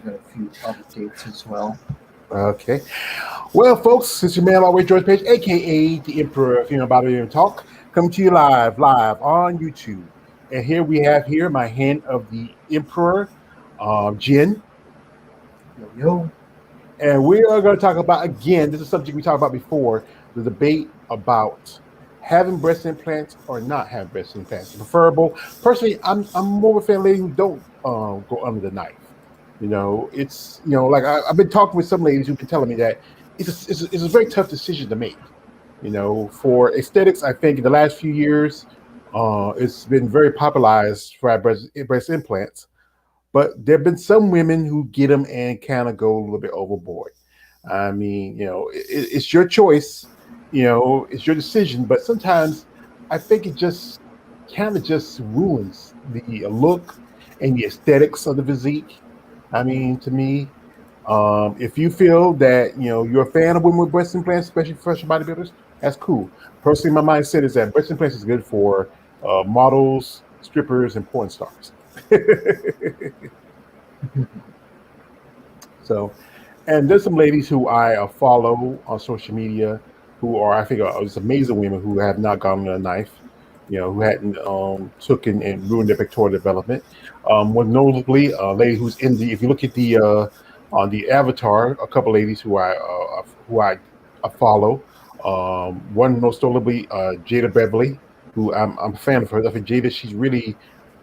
got a few updates as well. Okay. Well, folks, it's your man always George Page, aka the Emperor of Female Body Talk, coming to you live on YouTube. And here we have my hand of the Emperor, Jen. Yo, yo. And we are going to talk about, again, this is a subject we talked about before, the debate about having breast implants or not having breast implants. Preferable. Personally, I'm more of a fan of ladies who don't go under the knife. It's, like I've been talking with some ladies who've been telling me that it's a very tough decision to make. For aesthetics, I think in the last few years, it's been very popularized for breast implants. But there have been some women who get them and kind of go a little bit overboard. I mean, it's your choice, it's your decision. But sometimes I think it just kind of just ruins the look and the aesthetics of the physique. I mean, to me, if you feel that you're a fan of women with breast implants, especially professional bodybuilders, that's cool. Personally, my mindset is that breast implants is good for models, strippers, and porn stars. So, and there's some ladies who I follow on social media who are, I think, just amazing women who have not gone on a knife, who hadn't taken and ruined their pectoral development. One notably, a lady who's in the, if you look at the on the avatar, a couple ladies who I follow. One most notably, Jada Beverly, who I'm a fan of her. I think Jada, she's really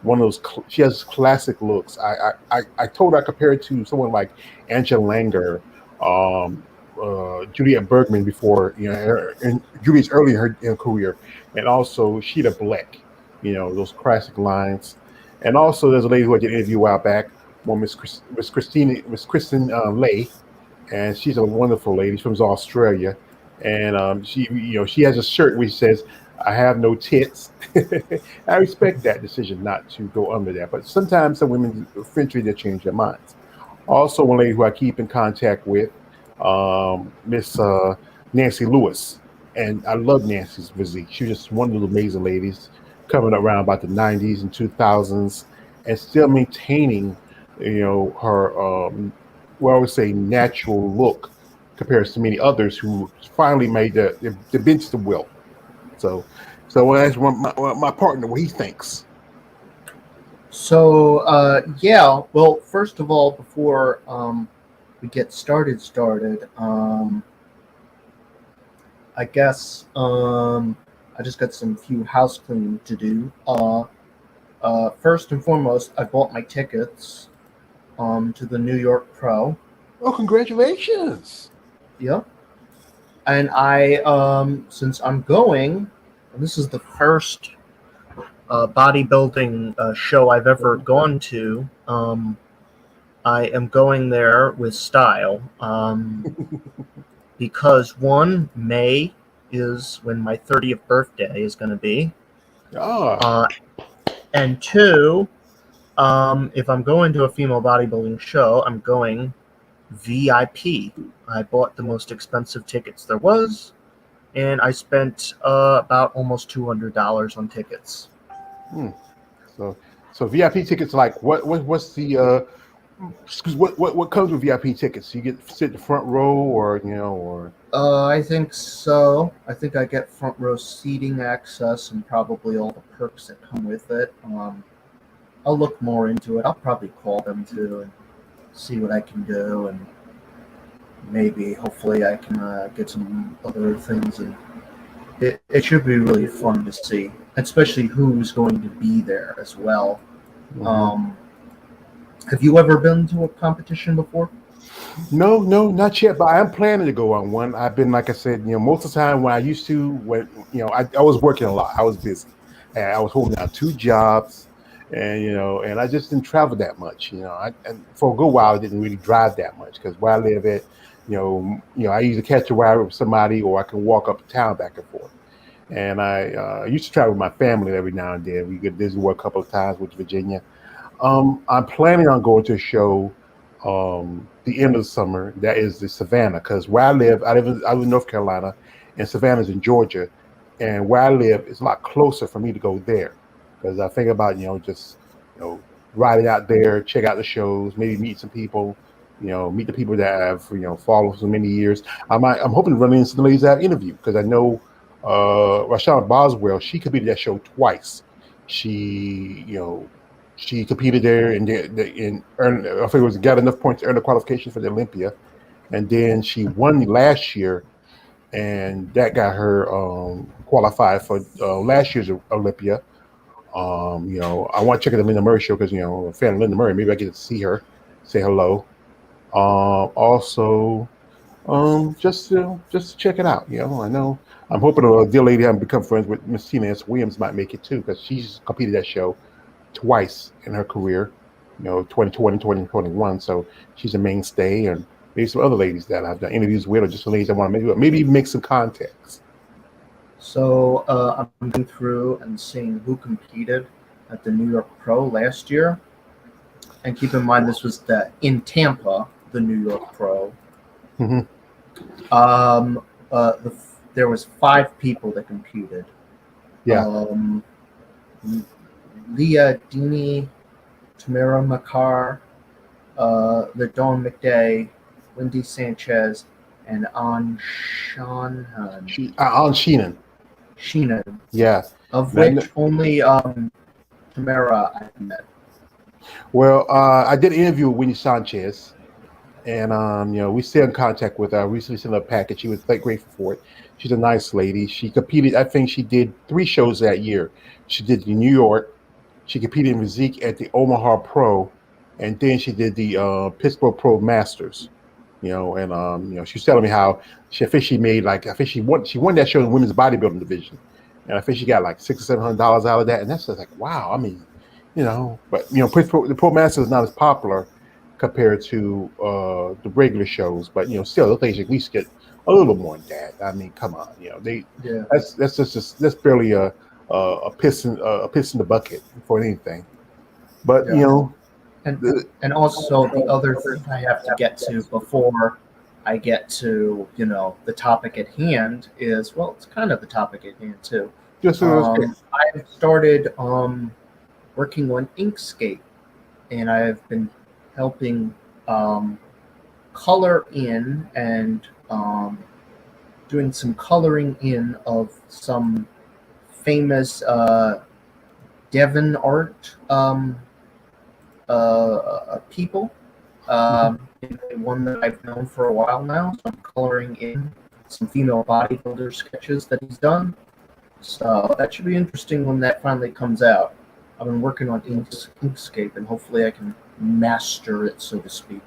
one of those. She has classic looks. I told her I compared to someone like Angela Langer, Juliette Bergman before and Juliet's early in her career, and also Sheeta Black. Those classic lines. And also, there's a lady who I did an interview a while back, one Miss Kristen Lay, and she's a wonderful lady. She's from Australia, and she has a shirt which says, "I have no tits." I respect that decision not to go under that, but sometimes some women eventually they change their minds. Also, one lady who I keep in contact with, Miss Nancy Lewis, and I love Nancy's physique. She was just one of the amazing ladies coming around about the '90s and 2000s, and still maintaining, her well, I would say natural look compared to many others who finally made the bench the will. So, so I asked my partner what he thinks. So, yeah, well, first of all, before we get started, I guess I just got some few house cleaning to do. First and foremost, I bought my tickets to the New York Pro. Oh, congratulations! Yep. And since I'm going, and this is the first bodybuilding show I've ever gone to, I am going there with style. Because one, May is when my 30th birthday is going to be. Oh. And two, if I'm going to a female bodybuilding show, I'm going VIP. I bought the most expensive tickets there was, and I spent about almost $200 on tickets. So VIP tickets, like what's the what comes with VIP tickets? You get to sit in the front row, or I think so. I think I get front row seating access and probably all the perks that come with it. I'll look more into it. I'll probably call them too and see what I can do, and maybe hopefully I can get some other things. And it should be really fun to see, especially who's going to be there as well. Mhm. Have you ever been to a competition before? No, not yet. But I am planning to go on one. I've been, like I said, most of the time when I used to, I was working a lot. I was busy, and I was holding down two jobs, and and I just didn't travel that much. And for a good while, I didn't really drive that much because where I live at, I either catch a ride with somebody or I can walk up town back and forth. And I used to travel with my family every now and then. We get Disney World a couple of times with Virginia. I'm planning on going to a show the end of the summer. That is the Savannah, because where I live in North Carolina, and Savannah's in Georgia, and where I live is a lot closer for me to go there. Because I think about just ride it out there, check out the shows, maybe meet some people, meet the people that I've followed for so many years. I'm hoping to run into some ladies that I've interviewed because I know Rashana Boswell. She competed that show twice. She she competed there and earned, I think it was, got enough points to earn the qualification for the Olympia, and then she won last year, and that got her qualified for last year's Olympia. I want to check out the Linda Murray show because I'm a fan of Linda Murray. Maybe I get to see her, say hello. Also, just to check it out. I know I'm hoping a dear lady I become friends with, Miss Tina S. Williams, might make it too because she's competed that show twice in her career. 2020, 2021. So she's a mainstay, and maybe some other ladies that I've done interviews with, or just some ladies I want to maybe even make some contacts. So I'm going through and seeing who competed at the New York Pro last year. And keep in mind, this was in Tampa, the New York Pro. Mm-hmm. There was 5 people that competed. Yeah. Leah Dini, Tamara Makar, LaDawn McDay, Wendy Sanchez, and An Sheenan. Sheenan. Yeah. Of which only Tamara I've met. Well, I did an interview with Wendy Sanchez, and we stay in contact with her. I recently sent her a package. She was grateful for it. She's a nice lady. She competed. I think she did 3 shows that year. She did the New York. She competed in physique at the Omaha Pro, and then she did the Pittsburgh Pro Masters. She was telling me how she made I think she won that show in the women's bodybuilding division, and I think she got like $600 or $700 out of that, and that's just like, wow. I mean, but the Pro Masters is not as popular compared to the regular shows, but still, those things at least get a little more than that. I mean, come on, that's barely a piss in the bucket for anything. But and also the other thing I have to get to before I get to the topic at hand is, well, it's kind of the topic at hand too. I've started working on Inkscape, and I've been helping color in and doing some coloring in of some famous Devon art people. One that I've known for a while now. So I'm coloring in some female bodybuilder sketches that he's done. So that should be interesting when that finally comes out. I've been working on Inkscape, and hopefully I can master it, so to speak.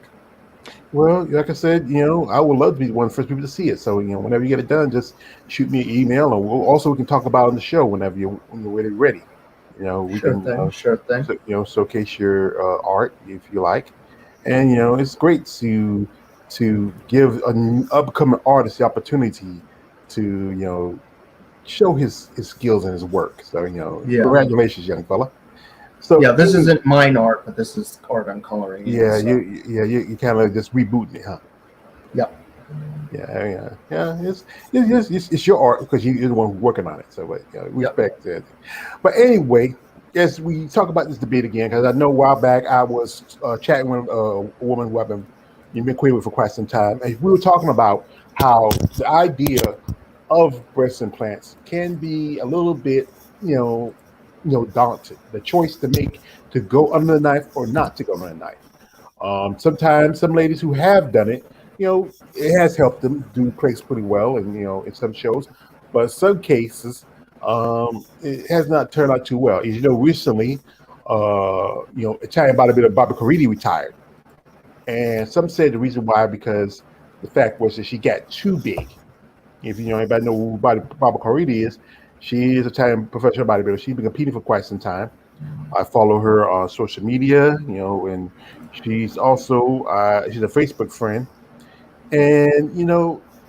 Well, like I said, I would love to be one of the first people to see it. So, whenever you get it done, just shoot me an email, and we can talk about it on the show whenever you're ready. We can showcase your art if you like, and it's great to give an upcoming artist the opportunity to show his skills and his work. So congratulations, young fella. So this isn't mine art, but this is art I'm coloring. Yeah, you kind of just rebooting it, huh? Yep. Yeah. It's your art because you're the one working on it. So, respect that. But anyway, as we talk about this debate again, because I know a while back I was chatting with a woman who you've been acquainted with for quite some time, and we were talking about how the idea of breast implants can be a little bit, daunting. The choice to make to go under the knife or not to go under the knife. Sometimes some ladies who have done it, it has helped them do place pretty well, and in some shows, but in some cases, it has not turned out too well. As recently, Italian bodybuilder Barbara Caridi retired, and some said the reason why because the fact was that she got too big. If anybody know who Barbara Caridi is, she is an Italian professional bodybuilder. She's been competing for quite some time. I follow her on social media, and she's also she's a Facebook friend. And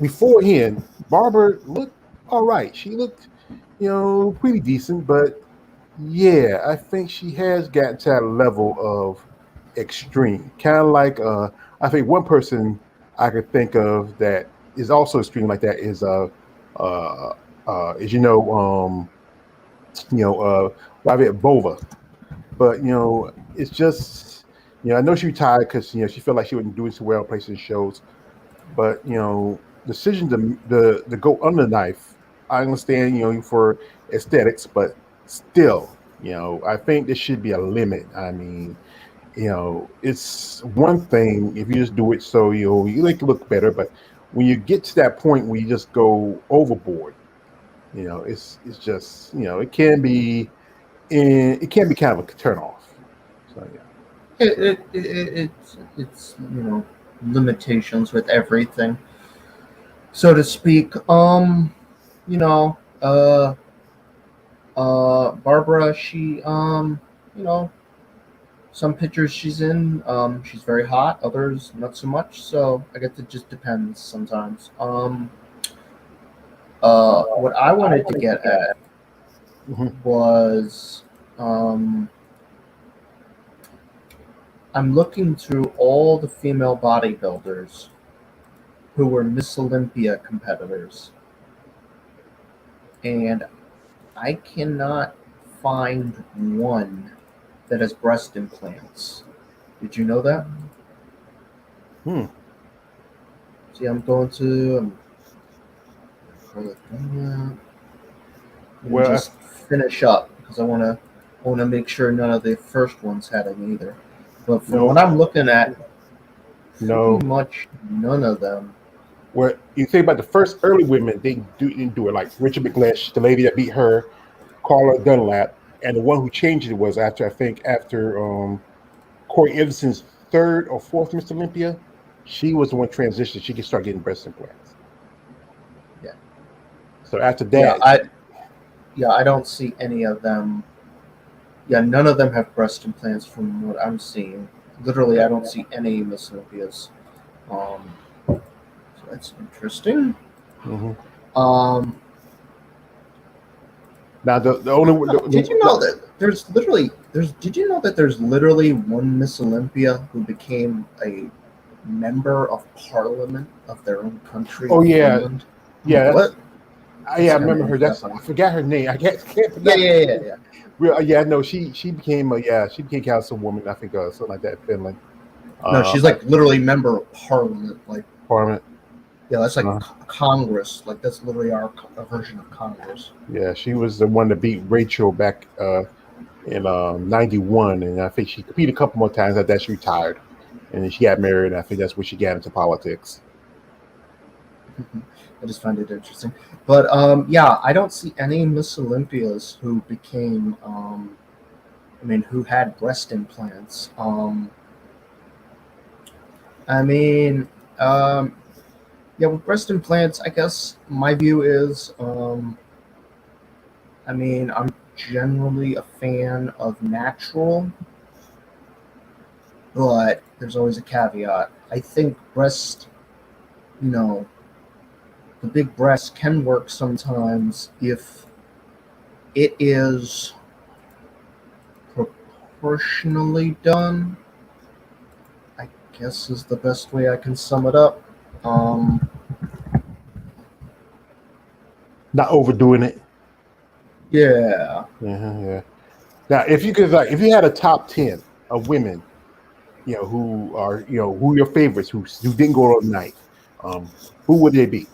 beforehand, Barbara looked all right. She looked, pretty decent, but yeah, I think she has gotten to that level of extreme. Kind of like I think one person I could think of that is also extreme like that is Javier Bova. But it's just I know she retired because she felt like she wasn't doing so well placing shows. But decision to go under the knife, I understand for aesthetics, but still, I think there should be a limit. I mean, it's one thing if you just do it so you make it look better, but when you get to that point where you just go overboard, it's just it can be kind of a turn off. So yeah. It's limitations with everything, so to speak. You know, Barbara, she you know, some pictures she's in, she's very hot. Others not so much. So I guess it just depends sometimes. What I wanted to get at Mhm. was, I'm looking through all the female bodybuilders who were Miss Olympia competitors, and I cannot find one that has breast implants. Did you know that? Hmm. See, I'm going to. Let me Well, just finish up because I want to make sure none of the first ones had them either. But from no, what I'm looking at, pretty no. much none of them. Well, you think about the first early women, they didn't do it like Richard McLeish, the lady that beat her, Carla Dunlap, and the one who changed it was after Corey Evenson's third or fourth Miss Olympia, she was the one transitioned. She could start getting breast implants. Yeah, So after yeah, that, I don't see any of them. Yeah, none of them have breast implants from what I'm seeing. Literally, I don't see any Miss Olympias. So that's interesting. mhm. Um, Now the only did you know that did you know that there's literally one Miss Olympia who became a member of parliament of their own country oh of yeah, Finland? I'm yeah, like, what? yeah, That's I kind of remember her. I interesting. forgot her name. I can't Yeah, pronounce yeah, yeah, yeah. yeah, no, she became she became councilwoman, I think, something like that in Finland. No, she's I like literally member of parliament. Like, Parliament. yeah, that's like Uh, Congress. Like, that's literally our version of Congress. yeah, she was the one that beat Rachel back in '91, and I think she competed a couple more times. After that, she retired, and then she got married. And I think that's when she got into politics. I just find it interesting. But yeah, I don't see any Miss Olympias who became, who had breast implants. I mean, um, yeah, with breast implants, I guess my view is, I'm generally a fan of natural, but there's always a caveat. I think you know, the big breast can work sometimes if it is proportionally done, I guess is the best way I can sum it up. Um, Not overdoing it. yeah. Yeah. Now, if you could, like, if you had a top 10 of women, who are, who your favorites, who didn't go on the night, who would they be?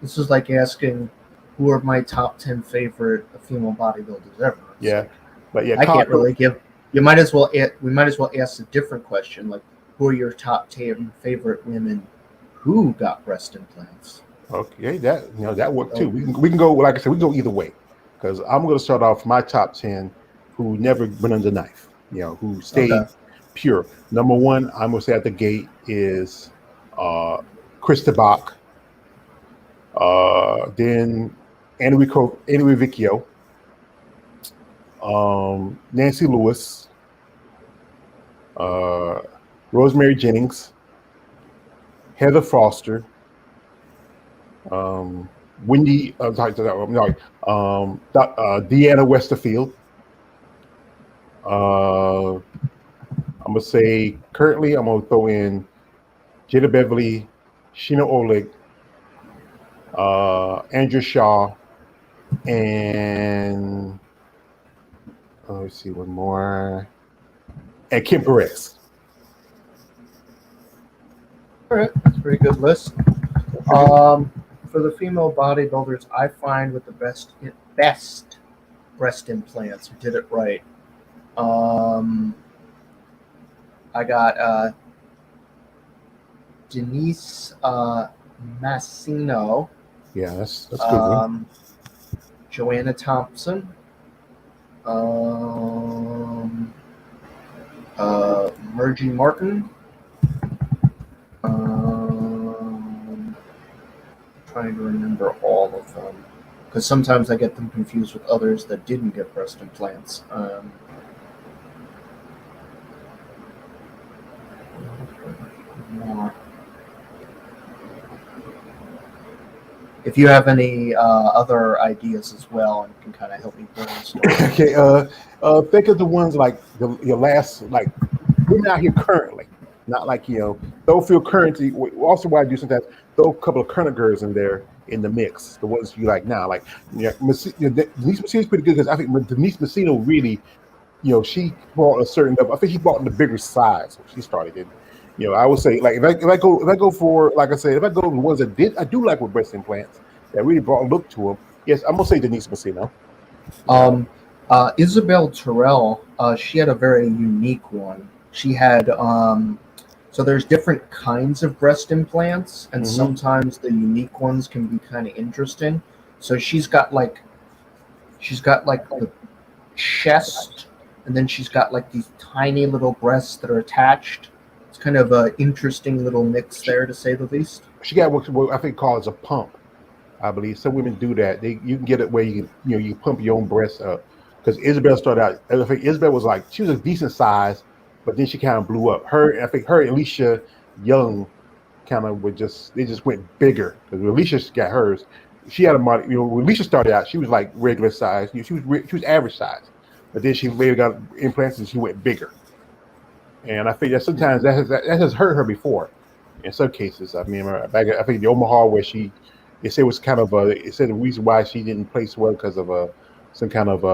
This is like asking who are my top 10 favorite female bodybuilders ever. It's Yeah, like, but yeah, I can't really give. We might as well ask a different question, like who are your top 10 favorite women who got breast implants? okay, that that worked too. So, We can go, like I said, we can go either way, because I'm going to start off my top 10 who never went under the knife. Who stayed okay. pure. Number one, I'm going to say at the gate is uh, Krista Bach, then Annie Rivicchio, Nancy Lewis, uh, Rosemary Jennings, Heather Foster, Wendy, Deanna Westerfield. I'm gonna say currently I'm gonna throw in Jada Beverly, Sheena Oleg, Andrew Shaw, and Let's see one more. And Kim Perez. All right, that's a pretty good list. For the female bodybuilders, I find with the best breast implants, who did it right. Um, I got Denise Massino, Yeah, that's a good one. Joanna Thompson, um, Mergie Martin. Trying to remember all of them because sometimes I get them confused with others that didn't get breast implants. More. If you have any other ideas as well, and can kind of help me brainstorm. Okay, think of the ones like your last, like women out here currently, not like throw a few currency. Also, what I do sometimes throw a couple of current girls in there in the mix, the ones you like now. Like Denise Messina's pretty good because I think Denise Messina really, she brought a certain level. I think she brought in the bigger size when she started it. I would say like if I go for, like I said, if I go to the ones that I do like with breast implants that really brought a look to them. Yes, I'm gonna say Denise Messina. Isabel Terrell, she had a very unique one. She had so there's different kinds of breast implants, and sometimes the unique ones can be kind of interesting. So she's got like the chest, and then she's got like these tiny little breasts that are attached. It's kind of an interesting little mix there, to say the least. She got what I think called a pump. I believe some women do that. You can get it where you pump your own breasts up. Because Isabel started out, I think Isabel was like, she was a decent size, but then she kind of blew up. I think her and Alicia Young kind of they just went bigger. Because Alicia got hers, she had a model. When Alicia started out, she was like regular size. She was average size, but then she later got implants and she went bigger. And I think that sometimes that has hurt her before. In some cases, I mean, I think the Omaha where they say it was kind of it said the reason why she didn't place well because of some kind of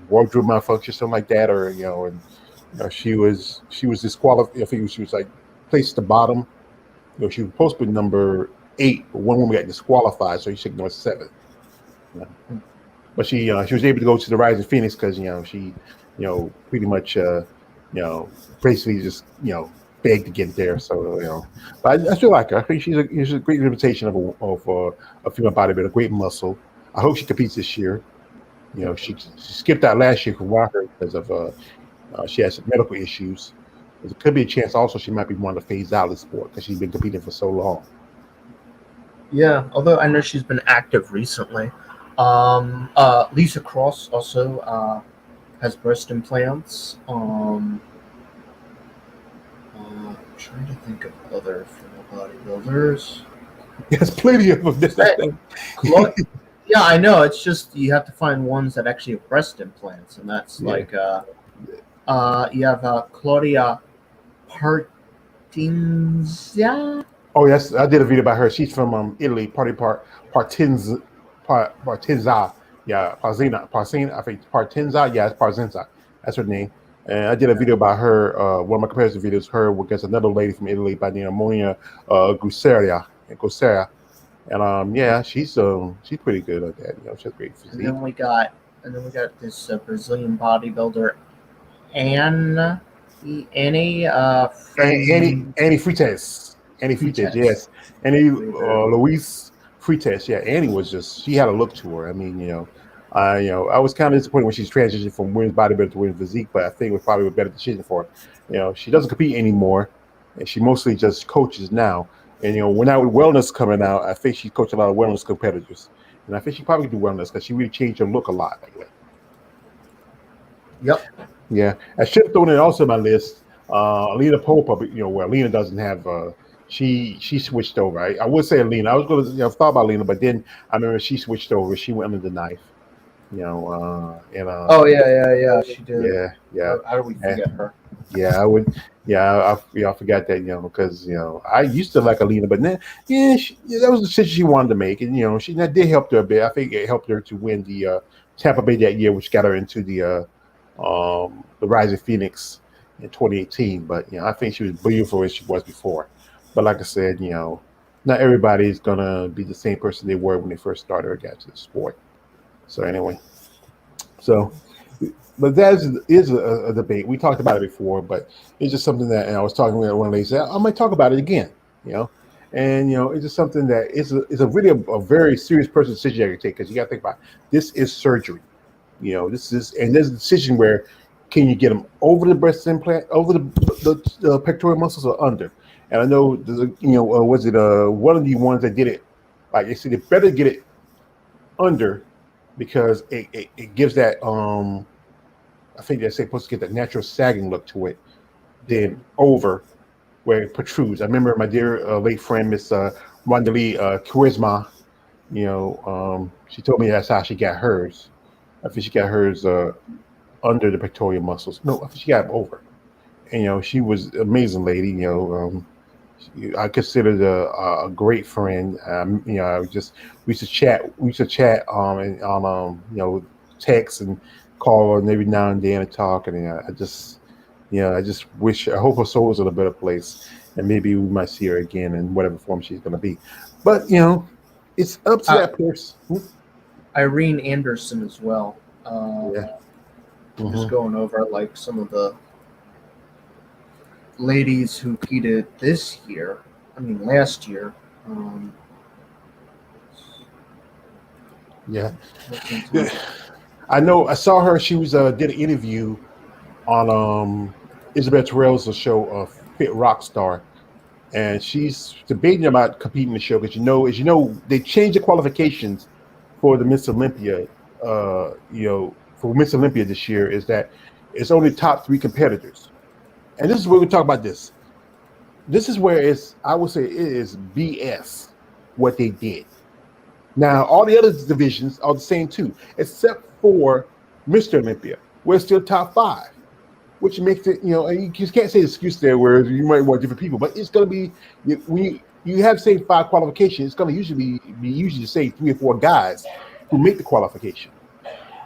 wardrobe malfunction, something like that, or and she was disqualified. I think she was like placed at the bottom. She was supposed to be number 8, but one woman got disqualified, so she took number 7. But she was able to go to the Rising Phoenix because she pretty much basically just begged to get there. So but I still like her. I think she's a great representation of a female bodybuilder, a great muscle. I hope she competes this year. She skipped out last year from Walker because of she has some medical issues. There could be a chance also she might be wanting to phase out of the sport because she's been competing for so long. Yeah, although I know she's been active recently. Lisa Cross also has breast implants. I'm trying to think of other female bodybuilders. There's plenty of them. Yeah, I know. It's just you have to find ones that actually have breast implants, and that's like you have Claudia Partinza. Oh yes, I did a video about her. She's from Italy. Partinza. Yeah, Parzina. I think Partinza. Yeah, it's Parzinza. That's her name. And I did a video about her. One of my comparison videos, her against another lady from Italy by the name of Monia Gusseria. And yeah, she's pretty good at that. She has great physique. And then we got this Brazilian bodybuilder, Annie Freitas. Annie Freitas, yes. Annie Luis Freitas. Yeah, Annie was she had a look to her. I mean, I was kind of disappointed when she's transitioned from women's bodybuilder to women's physique, but I think it was probably a better decision for her. She doesn't compete anymore, and she mostly just coaches now. And when with wellness coming out, I think she coached a lot of wellness competitors, and I think she probably do wellness because she really changed her look a lot. Yep. Yeah, I should have thrown it also on my list. Alina Popa, but where Alina doesn't have. She switched over. I would say Alina. I was going to thought about Alina, but then I remember she switched over. She went under the knife. Oh yeah, she did. Yeah. How do we forget her? Yeah, I would. Yeah, I forgot that. Because I used to like Alina, but then that was the decision she wanted to make, and that did help her a bit. I think it helped her to win the Tampa Bay that year, which got her into the the Rising Phoenix in 2018. But I think she was beautiful as she was before. But like I said, not everybody's gonna be the same person they were when they first started or got to the sport. So anyway, so but that is a debate. We talked about it before, but it's just something that, and I was talking with one lady said I might talk about it again. You know, and it's just something that is a really a very serious personal decision you can take, because you got to think about this is surgery. This is, and there's a decision where can you get them over the breast implant, over the pectoral muscles, or under. And I know there's was it one of the ones that did it, like they said they better get it under, because it gives that I think they're supposed to get that natural sagging look to it, then over where it protrudes. I remember my dear late friend Miss Rondalee Charisma, she told me that's how she got hers. I think she got hers under the pectoral muscles. No, I think she got them over. And she was an amazing lady. I considered a great friend. I just we used to chat. We used to chat and on text and call and every now and then and talk. And I just wish. I hope her soul is in a better place, and maybe we might see her again in whatever form she's going to be. But it's up to that person. Irene Anderson as well. Yeah. Just going over like some of the ladies who competed this year. I mean, last year. Yeah. I know. I saw her. She was did an interview on Isabel Terrell's show, Fit Rock Star, and she's debating about competing in the show because as you know, they changed the qualifications for the Miss Olympia. For Miss Olympia this year is that it's only top 3 competitors, and this is where we talk about this. This is where I would say it is BS what they did. Now, all the other divisions are the same too, except for Mr. Olympia, where it's still top 5, which makes it, and you just can't say the excuse there where you might want different people, but it's going to be, when you have, say, 5 qualifications, it's going to usually be usually, say, 3 or 4 guys who make the qualification.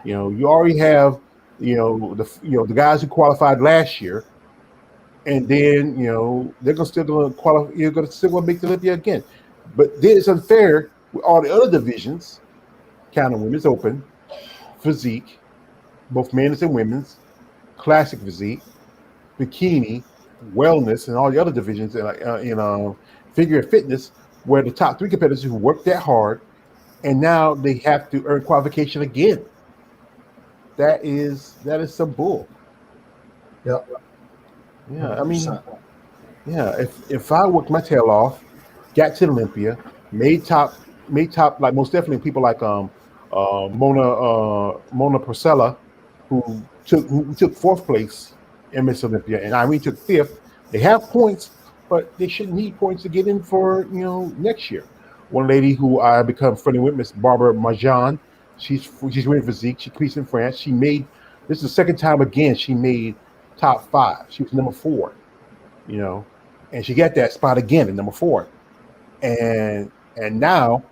You already have, the guys who qualified last year, and then, they're going to still going to qualify, you're going to still going to make the Olympia again. But then it's unfair with all the other divisions, counting women's open, physique, both men's and women's, classic physique, bikini, wellness, and all the other divisions in figure and fitness, where the top 3 competitors who worked that hard, and now they have to earn qualification again. That is some bull. Yep. Yeah, I mean, yeah. If I worked my tail off, got to Olympia, made top, like most definitely people like Mona Porcella, who took 4th place in Miss Olympia, and Irene took 5th. They have points, but they shouldn't need points to get in for next year. One lady who I become friendly with, Miss Barbara Marjan, she's winning physique. She competes in France. She made, this is the second time again she made top 5. She was number 4, and she got that spot again at number 4, and now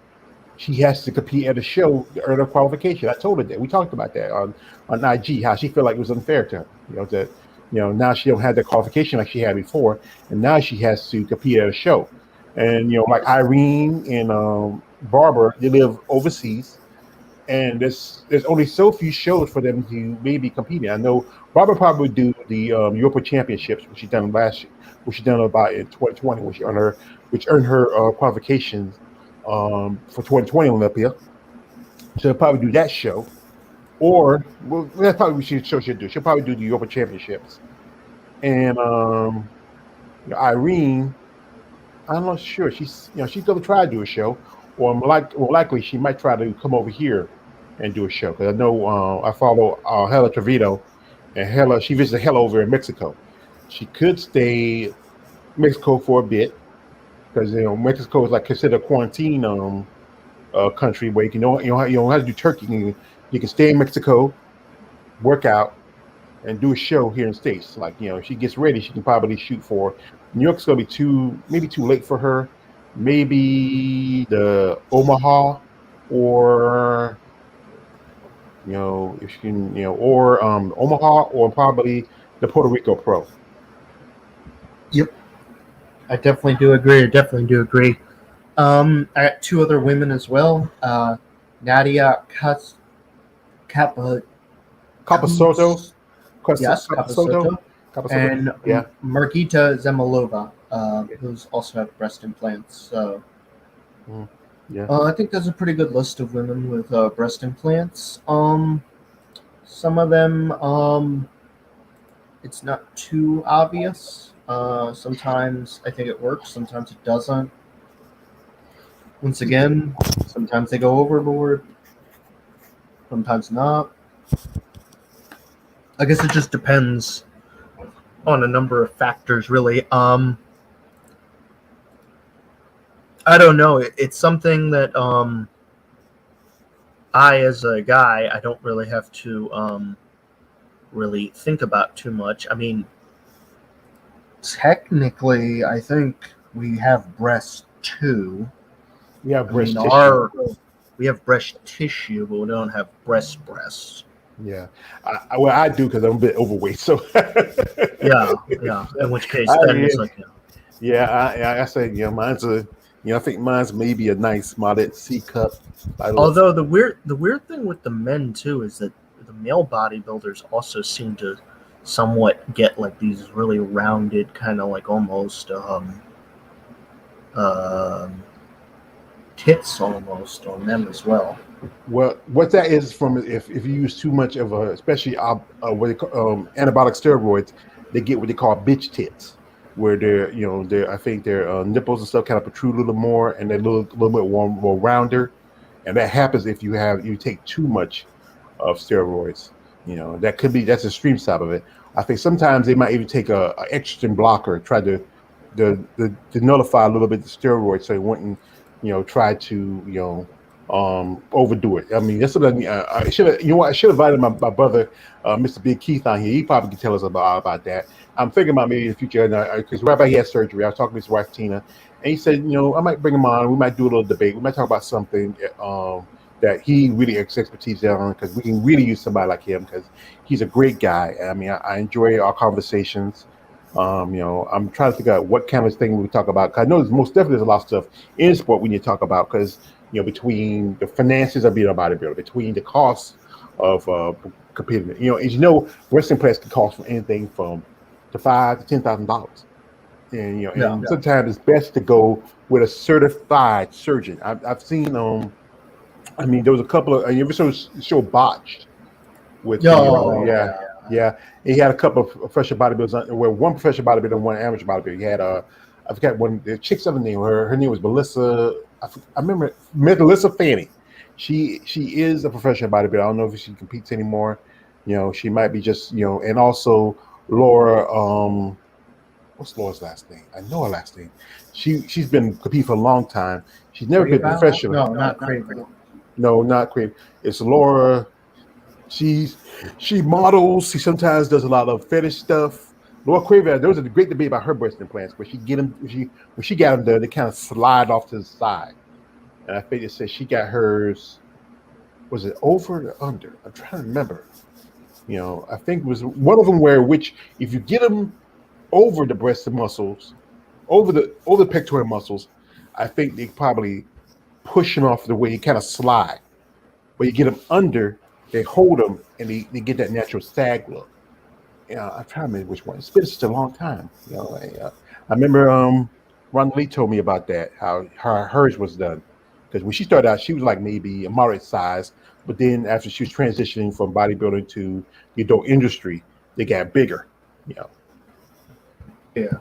she has to compete at a show to earn her qualification. I told her that. We talked about that on IG, how she felt like it was unfair to her. Now she don't have that qualification like she had before, and now she has to compete at a show. And like Irene and Barbara, they live overseas, and there's only so few shows for them to maybe compete in. I know Barbara probably do the European Championships, which she done last year, which she done about in 2020, which earned her qualifications for 2020 Olympia. She'll probably do that show, or that's probably what she'll do. She'll probably do the European Championships. And Irene, I'm not sure. She's gonna try to do a show, or more likely she might try to come over here and do a show. Because I know I follow Hela Trevino, and she visited Hela over in Mexico. She could stay in Mexico for a bit, because Mexico is like considered a quarantine country where you don't have to do Turkey. You can stay in Mexico, work out, and do a show here in the States. Like if she gets ready, she can probably shoot for New York's gonna be maybe too late for her. Maybe the Omaha or if you can, or Omaha, or probably the Puerto Rico Pro. Yep, I definitely do agree. I got two other women as well. Nadia Capa, Capasoto, yes, Capasoto, Capasoto, Capasoto. and Yeah, Margita Zemalova, who's also have breast implants. So mhm, yeah, I think there's a pretty good list of women with breast implants. Some of them, it's not too obvious. Sometimes I think it works, sometimes it doesn't. Once again, sometimes they go overboard, sometimes not. I guess it just depends on a number of factors, really. I don't know. It's something that I, as a guy, I don't really have to really think about too much. I mean, technically, I think we have breasts too. we have I mean, breast tissue. we have breast tissue, but we don't have breasts. Yeah, well, I do because I'm a bit overweight. So, Yeah, yeah. In which case, then yeah, it's like, I say, mine's I think mine's maybe a nice modest C cup. By the looks. although the weird thing with the men too is that the male bodybuilders also seem to somewhat get like these really rounded, kind of like almost um tits almost on them as well. Well, what that is from if you use too much of especially what they call, anabolic steroids, they get what they call bitch tits, where they're I think their nipples and stuff kind of protrude a little more, and they're a little bit more rounder, and that happens if you take too much of steroids. That's the extreme side of it. I think sometimes they might even take a estrogen blocker, try to nullify a little bit the steroids, so they wouldn't try to overdo it. I mean, that's something I should have. I should have invited my brother, Mr. Big Keith, on here. He probably can tell us about that. I'm thinking about maybe in the future because right about he had surgery. I was talking to his wife Tina, and he said, I might bring him on. We might do a little debate. We might talk about something that he really has expertise on, because we can really use somebody like him, because he's a great guy. I mean, I enjoy our conversations. I'm trying to figure out what kind of thing we talk about. 'Cause I know there's most definitely there's a lot of stuff in sport we need to talk about, because between the finances of being a bodybuilder, between the costs of competing, as wrestling class can cost from anything from to $5,000 to $10,000, and Yeah. sometimes it's best to go with a certified surgeon. I've seen I mean, there was a couple of you ever saw the show Botched with the Oh yeah. yeah. Yeah, he had a couple of professional bodybuilders. Well, one professional bodybuilder and one amateur bodybuilder. He had I forgot one the chick's other name. Her name was Melissa. I remember Melissa Fanning. She is a professional bodybuilder. I don't know if she competes anymore. She might be just and also Laura. What's Laura's last name? I know her last name. She's been competing for a long time. She's never been Crayval? professional. No, not Crayval. No, not Cream. It's Laura. She's she models. She sometimes does a lot of fetish stuff. Laura Craven, there was a great debate about her breast implants, where she get them. When she got them done, they kind of slide off to the side. And I think it said she got hers. Was it over or under? I'm trying to remember. I think it was one of them where which if you get them over the breast muscles, over the pectoral muscles, I think they probably push them off the way you kind of slide. But you get them under, they hold them, and they get that natural sag look. I'm trying to remember which one. It's been such a long time. I remember Ron Lee told me about that, how hers was done. Because when she started out, she was like maybe a moderate size, but then after she was transitioning from bodybuilding to the adult industry, they got bigger. You know, Yeah.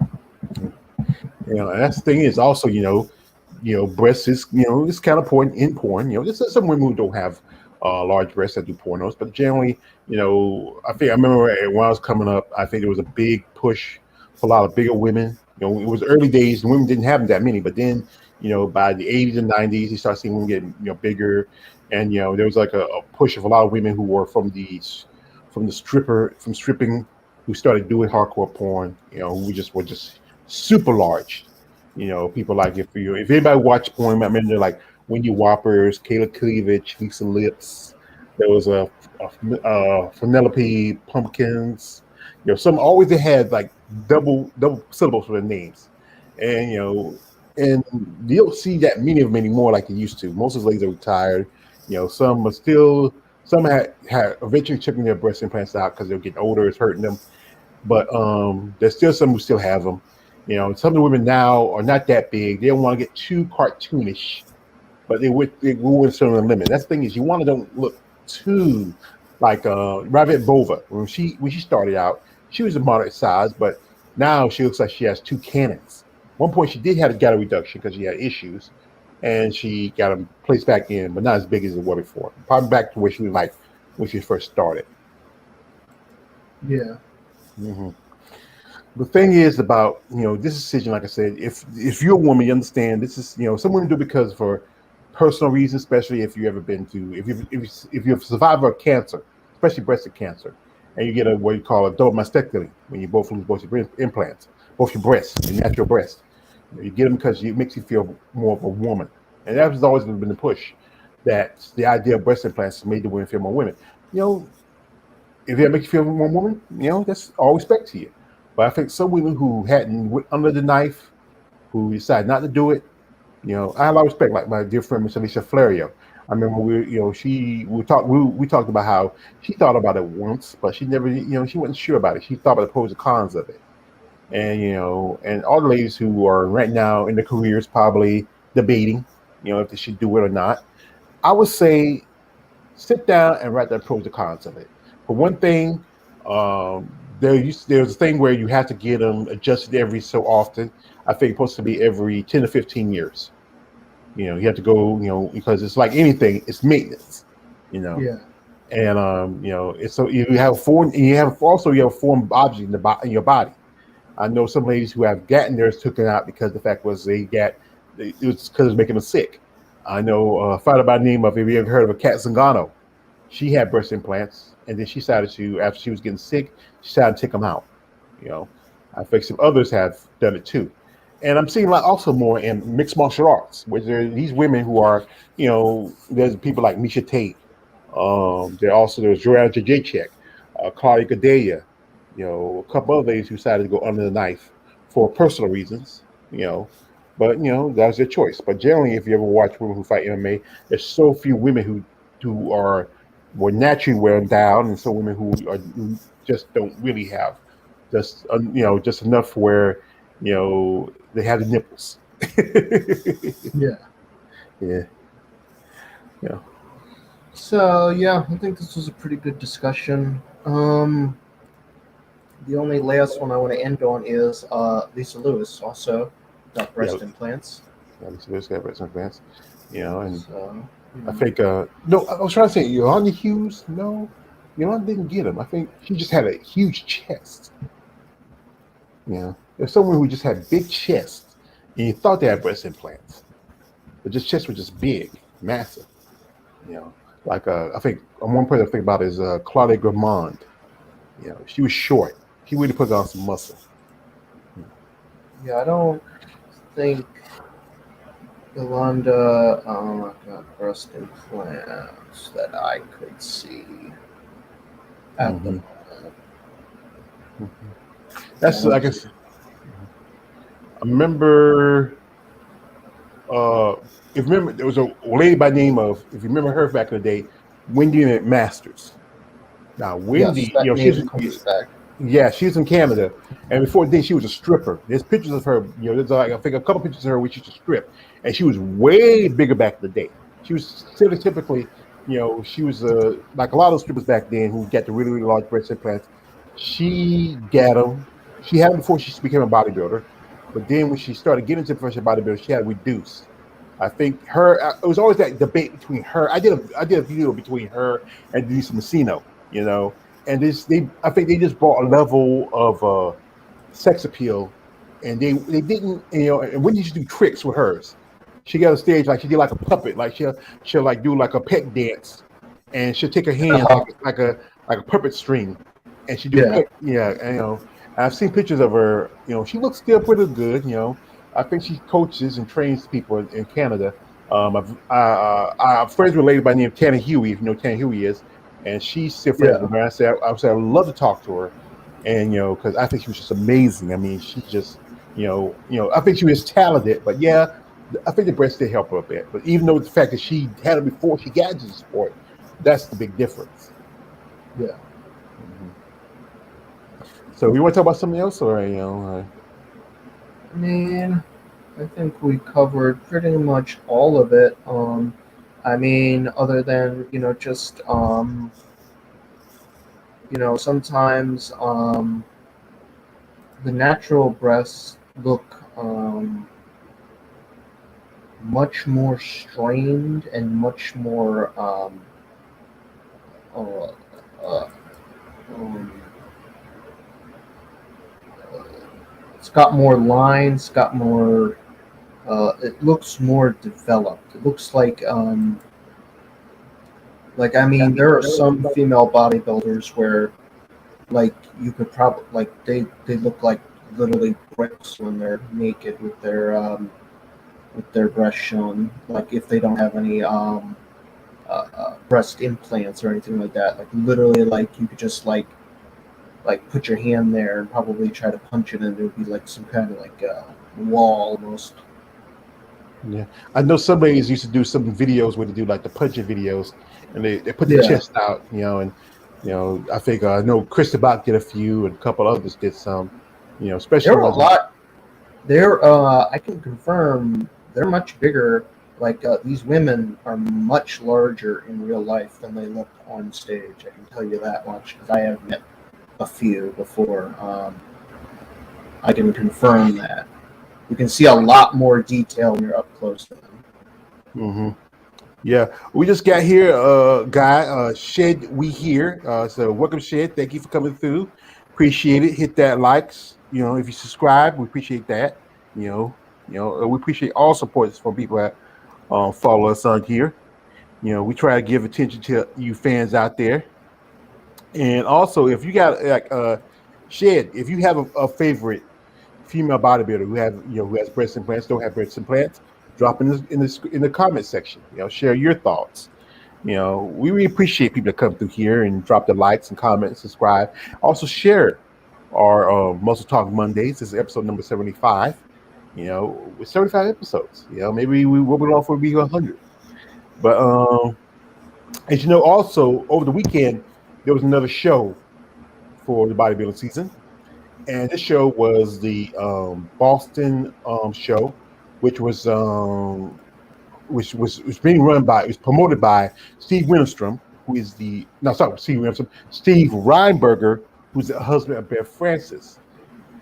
and that's the thing is also, breasts is, it's kind of important in porn. There's some women who don't have large breasts that do pornos, but generally, I think I remember when I was coming up, I think there was a big push for a lot of bigger women. It was early days, and women didn't have that many, but then, by the 80s and 90s, you start seeing women getting, bigger, and there was like a push of a lot of women who were from stripping, who started doing hardcore porn, who were just super large. People like if anybody watch porn, I remember like Wendy Whoppers, Kayla Cleavage, Lisa Lips, There was a Penelope pumpkins. Some always they had like double syllables for their names, and and you don't see that many of them anymore like you used to. Most of the ladies are retired. Some are still some had eventually chipping their breast implants out because they're getting older, it's hurting them. But there's still some who still have them. Some of the women now are not that big. They don't want to get too cartoonish, but they go with certain limit. That's the thing is you want to don't look too like Rabbit Bova. When she started out, she was a moderate size, but now she looks like she has two cannons. One point she did have got a reduction because she had issues, and she got them placed back in, but not as big as it was before. Probably back to where she was like when she first started. Yeah. hmm The thing is about this decision, like I said, if you're a woman, you understand this is some women do it because for personal reasons, especially if you ever been to if you're a survivor of cancer, especially breast cancer, and you get a what you call a double mastectomy when you both lose both your implants, both your breasts, your natural breast. You get them because it makes you feel more of a woman, and that has always been the push. That the idea of breast implants made the women feel more women. You know, if that makes you feel more woman, that's all respect to you. But I think some women who hadn't went under the knife, who decided not to do it, I have a lot of respect. Like my dear friend Miss Alicia Flario. I remember we talked about how she thought about it once, but she never, she wasn't sure about it. She thought about the pros and cons of it, and and all the ladies who are right now in their careers probably debating, if they should do it or not. I would say sit down and write the pros and cons of it. For one thing, there's a thing where you have to get them adjusted every so often. I think it's supposed to be every 10 to 15 years. You have to go, because it's like anything, it's maintenance, you know. Yeah. And it's so you have a foreign object in your body. I know some ladies who have gotten theirs taken out because the fact was it was because it was making them sick. I know a fighter by the name of, have you ever heard of a Cat Zingano? She had breast implants, and then she decided to, after she was getting sick, she decided to take them out. You know, I think some others have done it too, and I'm seeing like also more in mixed martial arts, where there are these women who are, there's people like Misha Tate. There's Joanna Jacek, Claudia Gadelha, a couple other ladies who decided to go under the knife for personal reasons. You know, but that was their choice. But generally, if you ever watch women who fight MMA, there's so few women who are more naturally wearing down, and some women who just don't really have just enough where they have the nipples. Yeah. Yeah, yeah, So yeah, I think this was a pretty good discussion. The only last one I want to end on is Lisa Lewis also got yeah. breast implants. So there's got breast implants, and So I think no, I was trying to say Yolanda Hughes. No, Yolanda didn't get them. I think she just had a huge chest. There's someone who just had big chests, and you thought they had breast implants, but just chest was just big, massive. You know, like I think one person I think about is Claudia Gramond. She was short. She really put on some muscle. yeah, I don't think Yolanda got breast implants that I could see at the hmm moment. hmm I That's I don't see. guess I remember. If you remember, there was a lady by the name of, if you remember her back in the day, Wendy Masters. Now, Yes, Wendy, that she's name comes back. yeah, she's in Canada, and before then she was a stripper. There's pictures of her. There's like I think a couple pictures of her where she used to strip, and she was way bigger back in the day. She was still typically, she was like a lot of those strippers back then who got the really really large breast implants. She got them. She had them before she became a bodybuilder, but then when she started getting into professional bodybuilding, she had reduced. I think her. It was always that debate between her. I did a video between her and Denise Messino. And I think they just brought a level of sex appeal, and they didn't, and when you just do tricks with hers, she got a stage like she did like a puppet, like she'll like do like a pet dance, and she'll take her hands Uh-huh. like a puppet string, and she do Yeah. pet, yeah, and, I've seen pictures of her. She looks still pretty good. I think she coaches and trains people in Canada, I'm friends with a lady by the name of Tana Huey, if you know who Tana Huey is, and she's still friends Yeah. with her. I said I'd love to talk to her, and because I think she was just amazing. I mean, she just I think she was talented, but yeah, I think the breast did help her a bit. But even though the fact that she had it before she got into the sport, that's the big difference. Yeah. Mhm. So you want to talk about something else, or I mean, I think we covered pretty much all of it. I mean, other than just sometimes the natural breasts look much more strained and much more uh, uh, um, it's got more lines, got more. It looks more developed. It looks like I mean, there are some female bodybuilders where like you could probably they look like literally bricks when they're naked with their breasts shown. Like if they don't have any breast implants or anything like that. Like literally, like you could just put your hand there and probably try to punch it, and it would be like some kind of like wall almost. yeah, I know some ladies used to do some videos where they do like the punching videos, and they put the Yeah, chest out, and I think I know Chris Bach did a few, and a couple others did some, there especially are a ones. lot. There, I can confirm they're much bigger. Like these women are much larger in real life than they look on stage. I can tell you that much because I have met a few before. I can confirm that. You can see a lot more detail when you're up close to them. Hmm. Yeah, we just got here, guy, Shed. We here, so welcome, Shed. Thank you for coming through. Appreciate it. Hit that likes. If you subscribe, we appreciate that. We appreciate all supports from people that follow us on here. We try to give attention to you fans out there. And also, if you got like Shed, if you have a favorite female bodybuilder who has breast implants, don't have breast implants, drop in the comment section. Share your thoughts. We really appreciate people that come through here and drop the likes and comments, subscribe. Also share our Muscle Talk Mondays. This is episode number 75. With 75 episodes. Maybe we'll be on for be 100. But as you know, also over the weekend there was another show for the bodybuilding season, and this show was the Boston show, which was being run by, it was promoted by Steve Winstrom, who is the no sorry Steve Winstrom, Steve Reinberger, who's the husband of Beth Francis,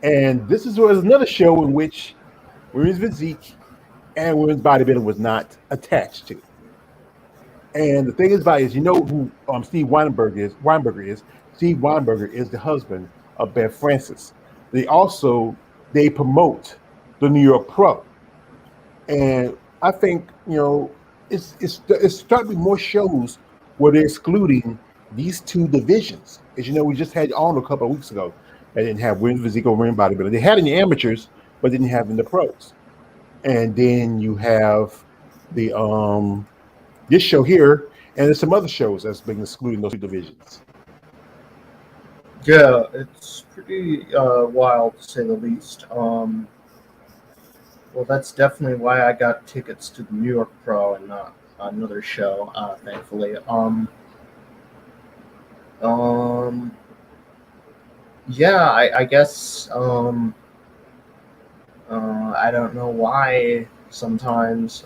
and this was another show in which women's physique and women's bodybuilding was not attached to. And the thing is about it is, you know who Steve Weinberg is. Weinberger is Steve Weinberger is the husband of Beth Francis. They promote the New York Pro, and I think it's starting to be more shows where they're excluding these two divisions. As you know, we just had on a couple of weeks ago. They didn't have women's physique or women's bodybuilding. They had in the amateurs, but didn't have in the pros. And then you have the this show here, and there's some other shows that's been excluding those two divisions. Yeah, it's pretty wild to say the least. Well, that's definitely why I got tickets to the New York Pro and not another show, thankfully. Um, yeah, I guess I don't know why sometimes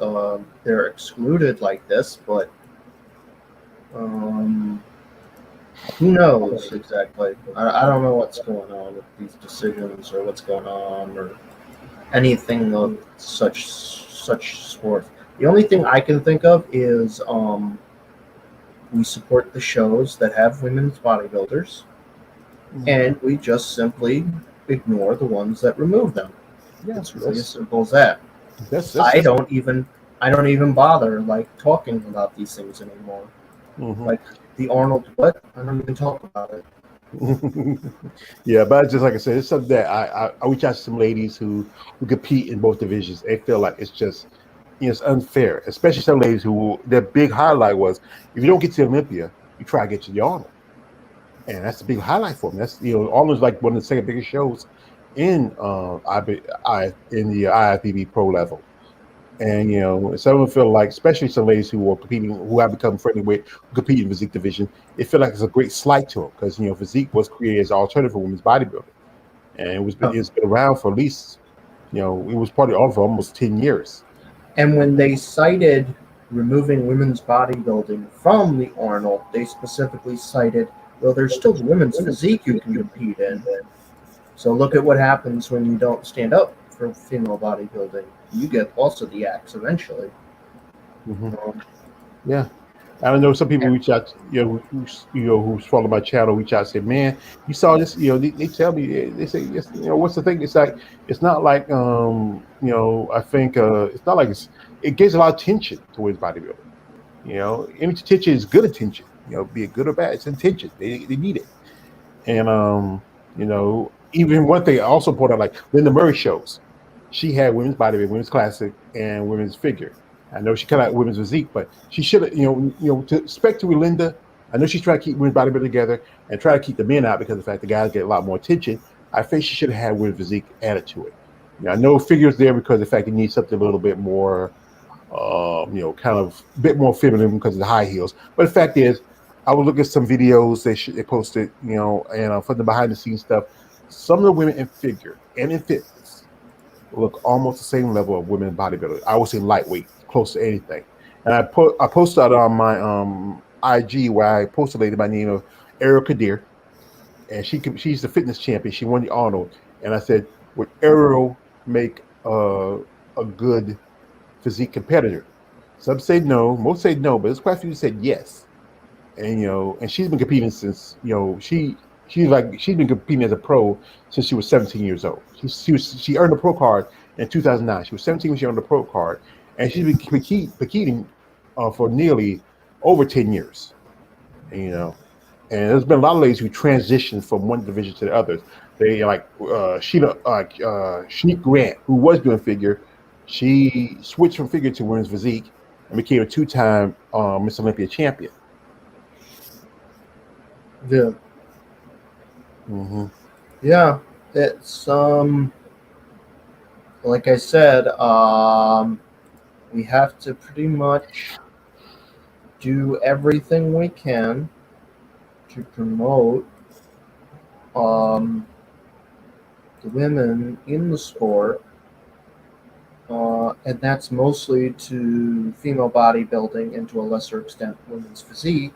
they're excluded like this, but um, who knows exactly? I don't know what's going on with these decisions or what's going on or anything of such sport. The only thing I can think of is we support the shows that have women's bodybuilders, and we just simply ignore the ones that remove them. Yeah, It's really as simple as that. that's I don't even I don't even bother like talking about these things anymore. mhm. Like the Arnold what? I don't even talk about it. Yeah, but just like I said, it's something that I reach out to some ladies who compete in both divisions. They feel like it's just it's unfair, especially some ladies who their big highlight was if you don't get to Olympia, you try to get to the Arnold, and that's the big highlight for them. That's Arnold's like one of the second biggest shows in in the IFBB pro level. And some of them feel like, especially some ladies who are competing, who I've become friendly with, who compete in physique division, it feel like it's a great slight to them because physique was created as an alternative for women's bodybuilding, and it's been around for at least it was part of it for almost 10 years. And when they cited removing women's bodybuilding from the Arnold, they specifically cited, well, there's still women's physique you can compete in. So look at what happens when you don't stand up for female bodybuilding. You get also the axe eventually. Mm-hmm. Yeah. I know some people reach out, who's following my channel, reach out and say, "Man, you saw this." They tell me, they say, "Yes, what's the thing?" It's like it's not like, I think it's not like it gives a lot of attention towards bodybuilding. Image attention is good attention. Be it good or bad, it's attention. They need it, and even one thing I also point out, like Linda Murray shows, she had women's bodybuilding, women's classic, and women's figure. I know she cut out women's physique, but she should have, to respect to Linda. I know she's trying to keep women's bodybuilding together and try to keep the men out because of the fact the guys get a lot more attention. I think she should have had women's physique added to it. I know figures there because of the fact it needs something a little bit more, kind of a bit more feminine because of the high heels. But the fact is, I would look at some videos they posted, and from the behind the scenes stuff. Some of the women in figure and in fitness look almost the same level of women bodybuilding. I would say lightweight, close to anything. And I posted out on my IG where I posted a lady by the name of Ariel Kadir, and she's the fitness champion. She won the Arnold, and I said, would Ariel make a good physique competitor? Some say no, most say no, but there's quite a few who said yes. And and she's been competing since she's been competing as a pro since she was 17 years old. She earned a pro card in 2009. She was 17 when she earned a pro card, and she's been competing for nearly over 10 years. And there's been a lot of ladies who transitioned from one division to the others. They Shanique Grant, who was doing figure, she switched from figure to women's physique and became a two-time Miss Olympia champion. Yeah. Mm-hmm. Yeah, it's like I said, we have to pretty much do everything we can to promote the women in the sport, and that's mostly to female bodybuilding and to a lesser extent women's physique,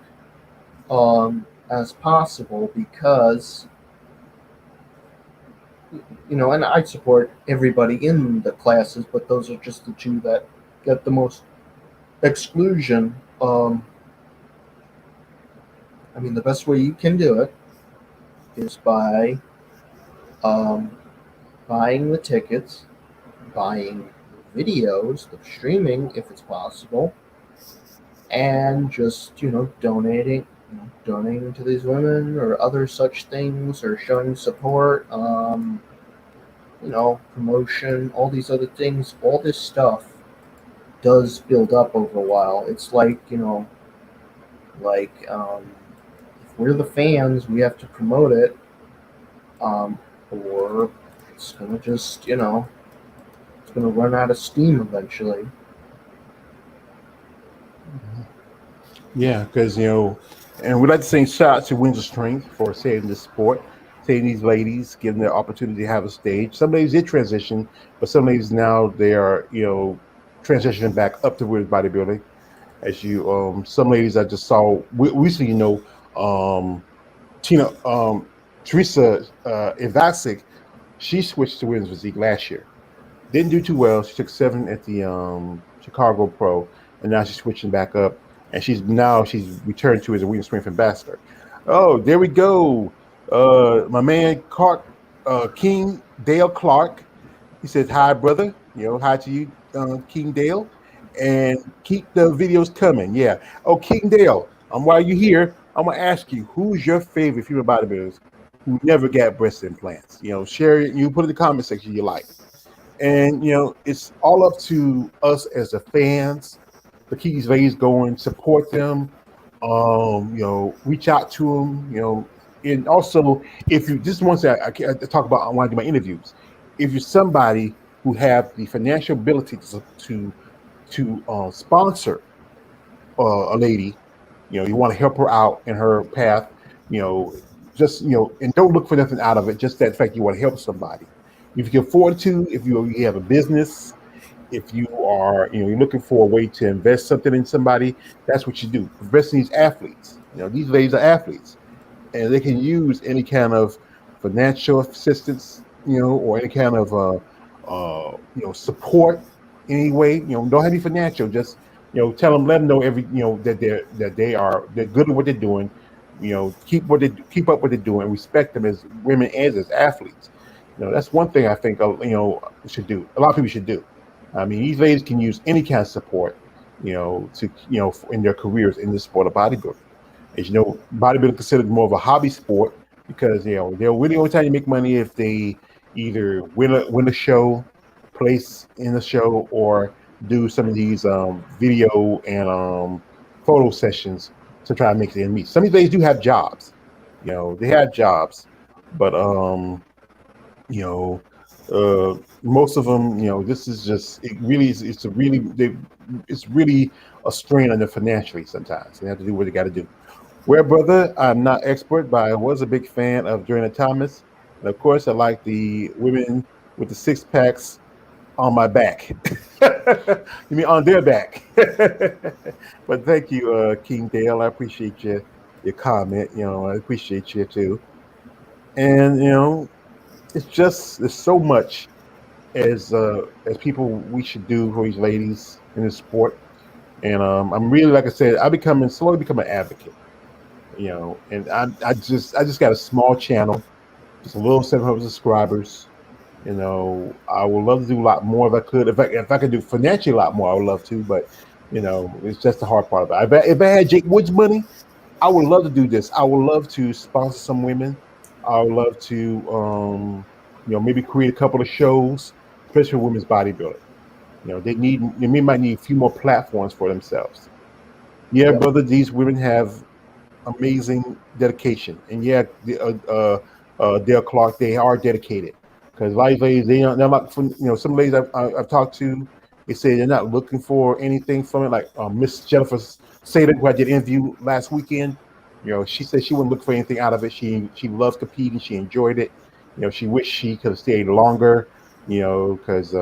as possible, because and I support everybody in the classes, but those are just the two that get the most exclusion. The best way you can do it is by buying the tickets, buying videos, the streaming if it's possible, and just donating to these women or other such things, or showing support, promotion, all these other things. All this stuff does build up over a while. It's like if we're the fans, we have to promote it, or it's gonna just it's gonna run out of steam eventually. Yeah, because and we'd like to say shout out to Windsor Strength for saving this sport, saving these ladies, giving them the opportunity to have a stage. Some ladies did transition, but some ladies now they are transitioning back up to women's bodybuilding. As some ladies I just saw recently, Tina Teresa Ivasic, she switched to women's physique last year. Didn't do too well. She took 7 at the Chicago Pro, and now she's switching back up. And she's returned to as a women's strength ambassador. Oh, there we go. My man King Dale Clark. He says, "Hi, brother. Hi to you, King Dale, and keep the videos coming." Yeah. Oh, King Dale. While you're here, I'm gonna ask you, who's your favorite female bodybuilders who never got breast implants? Share it. You put in the comment section you like. And it's all up to us as the fans to keep these ladies going, support them, reach out to them, and also if you just want to I talk about when I do my interviews, if you're somebody who have the financial ability to sponsor a lady, you want to help her out in her path, you know, and don't look for nothing out of it. Just that fact you want to help somebody. If you can afford to, if you have a business, if you are, you're looking for a way to invest something in somebody, that's what you do. Invest in these athletes. These ladies are athletes, and they can use any kind of financial assistance, or any kind of support anyway. Don't have any financial. Just tell them, let them know they're good at what they're doing. Keep up what they're doing. Respect them as women and as athletes. That's one thing I think should do. A lot of people should do. I mean, these ladies can use any kind of support, to in their careers in the sport of bodybuilding. As you know, bodybuilding considered more of a hobby sport because they'll really only time to make money if they either win a show, place in the show, or do some of these video and photo sessions to try to make the end meet. Some of these ladies do have jobs, they have jobs, but you know, most of them, this is just it. Really, it's really a strain on them financially. Sometimes they have to do what they got to do. Well, brother, I'm not expert, but I was a big fan of Joanna Thomas, and of course, I like the women with the six packs on my back. You mean on their back? But thank you, King Dale. I appreciate your comment. I appreciate you too. And there's so much as people we should do for these ladies in this sport. And I'm really, like I said, slowly become an advocate. And I just got a small channel, just a little 700 subscribers. I would love to do a lot more if I could. If I could do financially a lot more, I would love to. But it's just the hard part of it. If I had Jake Woods money, I would love to do this. I would love to sponsor some women. I would love to, maybe create a couple of shows, especially for women's bodybuilding. They might need a few more platforms for themselves. Yeah, brother, these women have amazing dedication, and Dale Clark, they are dedicated. Because a lot of ladies, they're not, some ladies I've talked to, they say they're not looking for anything from it. Like Miss Jennifer Sater, who I did interview last weekend, she said she wouldn't look for anything out of it. She loves competing. She enjoyed it. She wished she could have stayed longer. Because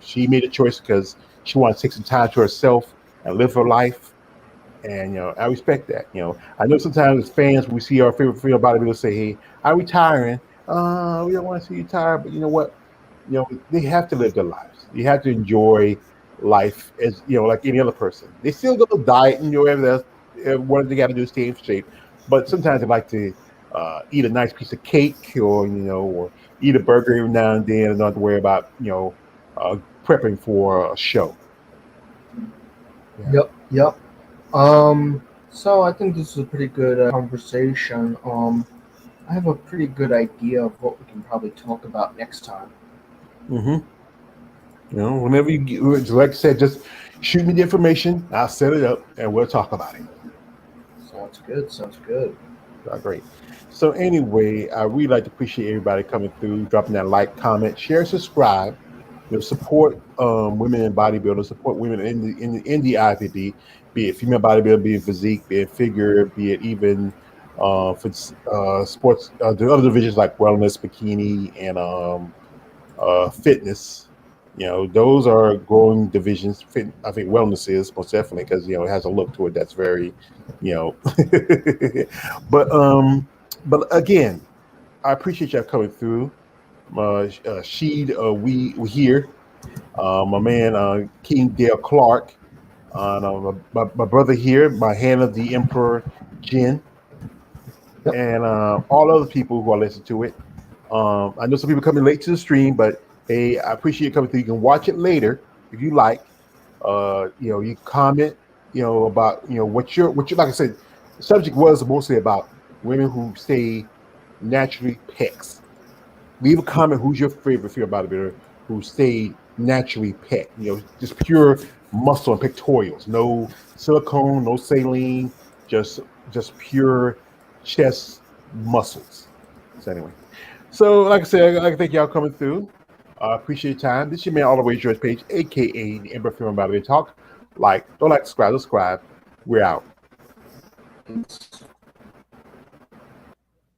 she made a choice because she wanted to take some time to herself and live her life. And I respect that. I know sometimes as fans, we see our favorite female bodybuilders say, "Hey, I'm retiring. We don't want to see you retire." But you know what? They have to live their lives. You have to enjoy life as like any other person. They still go diet and whatever what they got to do to stay in shape. But sometimes they like to eat a nice piece of cake, or eat a burger every now and then, and not have to worry about prepping for a show. Yep. So I think this is a pretty good conversation. I have a pretty good idea of what we can probably talk about next time. Whenever like I said, just shoot me the information. I'll set it up, and we'll talk about it. Sounds good. Great. So anyway, I really like to appreciate everybody coming through, dropping that like, comment, share, subscribe. Support women in bodybuilding, support women in the IFBB, be it female bodybuilding, be it physique, be it figure, be it even for sports, the other divisions like wellness, bikini, and fitness. Those are growing divisions. I think wellness is most definitely because it has a look to it that's very, but again, I appreciate y'all coming through. We here. My man King Dale Clark, my brother here, my hand of the Emperor Jin, and all other people who are listening to it. I know some people coming late to the stream, but hey, I appreciate you coming through. You can watch it later if you like. You comment, about what you're like I said, the subject was mostly about women who stay naturally pecs. Leave a comment who's your favorite female bodybuilder who stayed naturally pet. Just pure muscle and pectorials, no silicone, no saline, just pure chest muscles. So anyway, so like I said, I thank y'all coming through. Appreciate your time. This is your man, All the Way George Page, aka the Ember Film About Talk. Don't like, subscribe. We're out.